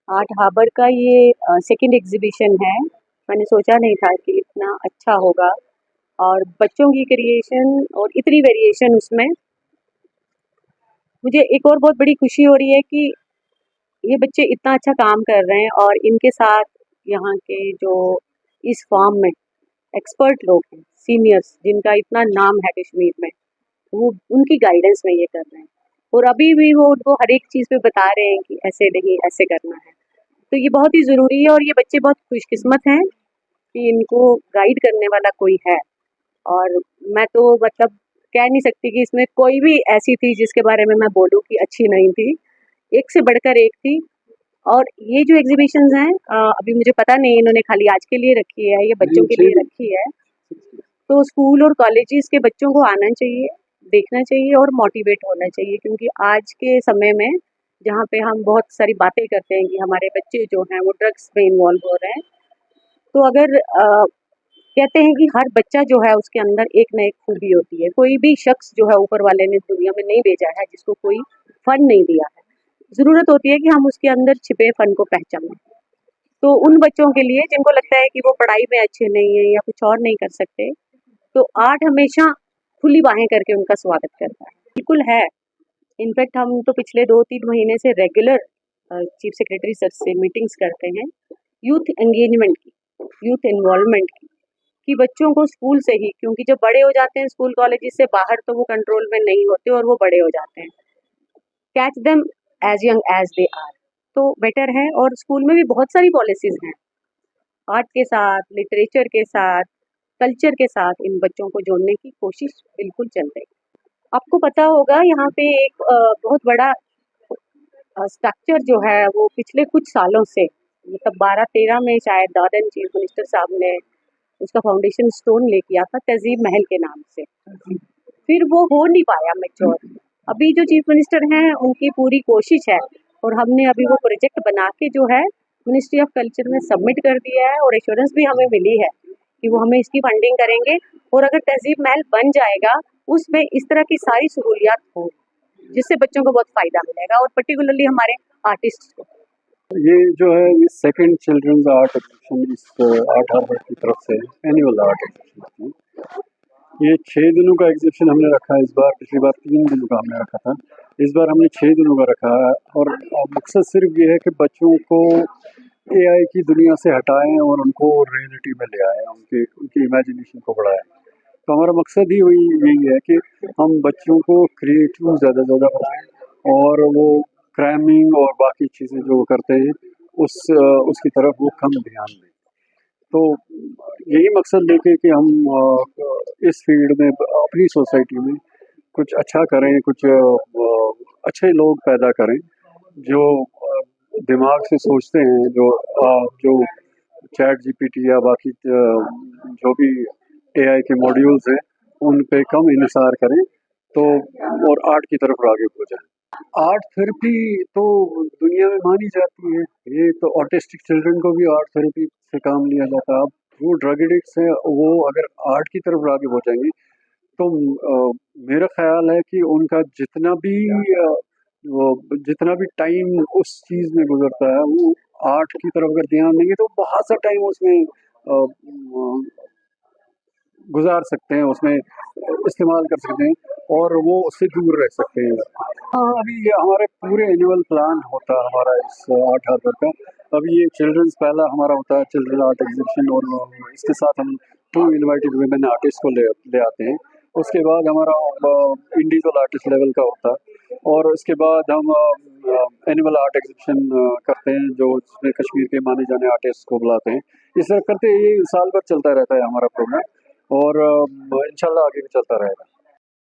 Art harbour का ये second exhibition है। मैंने सोचा नहीं था कि इतना अच्छा होगा और बच्चों की क्रिएशन और इतनी वेरिएशन उसमें। मुझे एक और बहुत बड़ी खुशी हो रही है कि ये बच्चे इतना अच्छा काम कर रहे हैं और इनके साथ यहाँ के जो इस फॉर्म में एक्सपर्ट लोग हैं, सीनियर्स जिनका इतना नाम है कश्मीर में, वो उनकी गाइडेंस में ये कर रहे हैं और अभी भी वो उनको हर एक चीज़ पे बता रहे हैं कि ऐसे नहीं ऐसे करना है। तो ये बहुत ही ज़रूरी है और ये बच्चे बहुत खुशकिस्मत हैं कि इनको गाइड करने वाला कोई है। और मैं तो मतलब कह नहीं सकती कि इसमें कोई भी ऐसी थी जिसके बारे में मैं बोलूँ कि अच्छी नहीं थी। एक से बढ़कर एक थी। और ये जो एग्जीबिशंस हैं अभी मुझे पता नहीं इन्होंने खाली आज के लिए रखी है या बच्चों के लिए रखी है। तो स्कूल और कॉलेजेस के बच्चों को आना चाहिए, देखना चाहिए और मोटिवेट होना चाहिए, क्योंकि आज के समय में जहाँ पे हम बहुत सारी बातें करते हैं कि हमारे बच्चे जो हैं वो ड्रग्स में इन्वॉल्व हो रहे हैं, तो अगर कहते हैं कि हर बच्चा जो है उसके अंदर एक न एक खूबी होती है। कोई भी शख्स जो है ऊपर वाले ने दुनिया में नहीं भेजा है जिसको कोई फन नहीं दिया है। ज़रूरत होती है कि हम उसके अंदर छिपे फन को पहचानें। तो उन बच्चों के लिए जिनको लगता है कि वो पढ़ाई में अच्छे नहीं है या कुछ और नहीं कर सकते, तो आर्ट हमेशा खुली बाहें करके उनका स्वागत करता है। बिल्कुल है। इनफैक्ट हम तो पिछले 2-3 महीने से रेगुलर चीफ सेक्रेटरी सर से मीटिंग्स करते हैं यूथ एंगेजमेंट की, यूथ इन्वॉल्वमेंट की, कि बच्चों को स्कूल से ही, क्योंकि जब बड़े हो जाते हैं स्कूल कॉलेजेस से बाहर तो वो कंट्रोल में नहीं होते और वो बड़े हो जाते हैं। Catch them as young as they are, तो बेटर है। और स्कूल में भी बहुत सारी पॉलिसीज हैं आर्ट के साथ, लिटरेचर के साथ, कल्चर के साथ इन बच्चों को जोड़ने की कोशिश बिल्कुल चल रही है। आपको पता होगा यहाँ पे एक बहुत बड़ा स्ट्रक्चर जो है वो पिछले कुछ सालों से, मतलब 12-13 में शायद दादन चीफ मिनिस्टर साहब ने उसका फाउंडेशन स्टोन ले किया था तहजीब महल के नाम से। फिर वो हो नहीं पाया मैच्योर। अभी जो चीफ मिनिस्टर हैं उनकी पूरी कोशिश है और हमने अभी वो प्रोजेक्ट बना के जो है मिनिस्ट्री ऑफ कल्चर में सबमिट कर दिया है और एश्योरेंस भी हमें मिली है कि वो हमें इसकी फंडिंग करेंगे। और अगर तहजीब महल बन जाएगा उसमें इस तरह की सारी सहूलियात हो जिससे बच्चों को बहुत फायदा मिलेगा और पर्टिकुलरली हमारे आर्टिस्ट को। ये जो है ये सेकंड चिल्ड्रंस आर्ट एग्जीबिशन इस आर्ट हार्बर की तरफ से एनुअल आर्ट एग्जीबिशन। ये 6 दिनों का एग्जीबिशन हमने रखा है इस बार। पिछली बार 3 दिनों का हमने रखा था, इस बार हमने 6 दिनों का रखा है। और मकसद सिर्फ ये है कि बच्चों को एआई की दुनिया से हटाएं और उनको रियलिटी में ले आएं, उनकी इमेजिनेशन को बढ़ाएं। तो हमारा मकसद ही वही यही है कि हम बच्चों को क्रिएटिव ज़्यादा से ज़्यादा बनाएं और वो क्रैमिंग और बाकी चीज़ें जो वो करते हैं उसकी तरफ वो कम ध्यान दें। तो यही मकसद लेके कि हम इस फील्ड में अपनी सोसाइटी में कुछ अच्छा करें, कुछ अच्छे लोग पैदा करें जो दिमाग से सोचते हैं, जो चैट जीपीटी या बाकी जो भी एआई के मॉड्यूल्स हैं उन पे कम इंहिसार करें, तो और आर्ट की तरफ आगे बढ़ जाएं। आर्ट थेरेपी तो दुनिया में मानी जाती है। ये तो ऑटिस्टिक चिल्ड्रन को भी आर्ट थेरेपी से काम लिया जाता है। अब वो ड्रग एडिक्ट्स हैं, वो अगर आर्ट की तरफ आगे बढ़ जाएंगे तो मेरा ख्याल है कि उनका जितना भी टाइम उस चीज़ में गुजरता है वो आर्ट की तरफ अगर ध्यान देंगे तो बहुत सा टाइम उसमें गुजार सकते हैं, उसमें इस्तेमाल कर सकते हैं और वो उससे दूर रह सकते हैं। हाँ, अभी ये हमारे पूरे एनुअल प्लान होता है हमारा इस आर्ट हार्बर का। अभी ये चिल्ड्रंस पहला हमारा होता है चिल्ड्रन आर्ट एग्जीबिशन और इसके साथ हम 2 इनवाइटेड वुमेन आर्टिस्ट को ले आते हैं। उसके बाद हमारा इंडिविजुअल आर्टिस्ट लेवल का होता है और उसके बाद हम एनुअल आर्ट एग्जीबिशन करते हैं जो जिसमें कश्मीर के माने जाने आर्टिस्ट को बुलाते हैं। इस तरह करते ये साल भर चलता रहता है हमारा प्रोग्राम और इंशाल्लाह आगे भी चलता रहेगा।